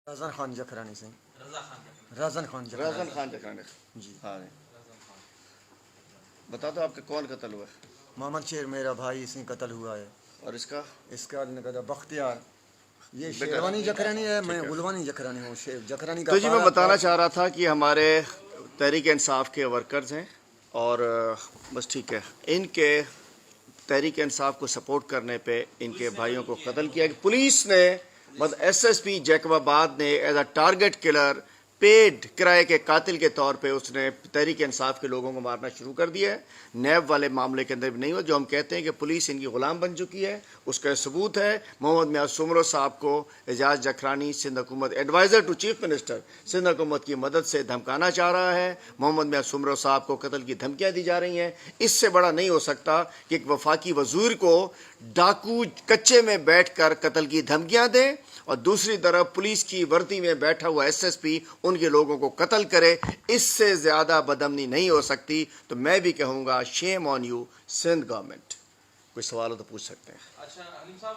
رضان خان جکرانی سے رضان خان جکرانی جی ہاں جی بتا دو آپ کا کون قتل ہوا ہے؟ محمد شیر میرا بھائی اسی قتل ہوا ہے. اور اس کا بختیار یہ شیروانی جکرانی ہے. میں گلوانی جکرانی ہوں. جکرانی کا تو جی میں بتانا چاہ رہا تھا کہ ہمارے تحریک انصاف کے ورکرز ہیں اور بس ٹھیک ہے ان کے تحریک انصاف کو سپورٹ کرنے پہ ان کے بھائیوں کو قتل کیا. پولیس نے S S P Jacobabad نے as a target killer paid کرائے کے قاتل کے طور پہ اس نے تحریک انصاف کے لوگوں کو مارنا شروع کر دیا ہے. نیب والے معاملے کے اندر بھی نہیں ہوا. جو ہم کہتے ہیں کہ پولیس ان کی غلام بن چکی ہے اس کا ثبوت ہے. محمد میاں سمرو صاحب کو اعجاز جکرانی سندھ حکومت adviser to chief minister Sindh حکومت کی مدد سے دھمکانا چاہ رہا ہے. محمد میاں سمرو صاحب کو قتل کی دھمکیاں دی جا رہی ہیں. اس سے بڑا نہیں ہو سکتا کہ ایک وفاقی وزیر کو ڈاکو کچے میں بیٹھ کر قتل کی دھمکیاں دیں اور دوسری طرف پولیس کی وردی میں بیٹھا ہوا ایس ایس پی ان کے لوگوں کو قتل کرے. اس سے زیادہ بدامنی نہیں ہو سکتی. تو میں بھی کہوں گا شیم آن یو سندھ گورنمنٹ. کوئی سوال ہو تو پوچھ سکتے ہیں. اچھا حلیم صاحب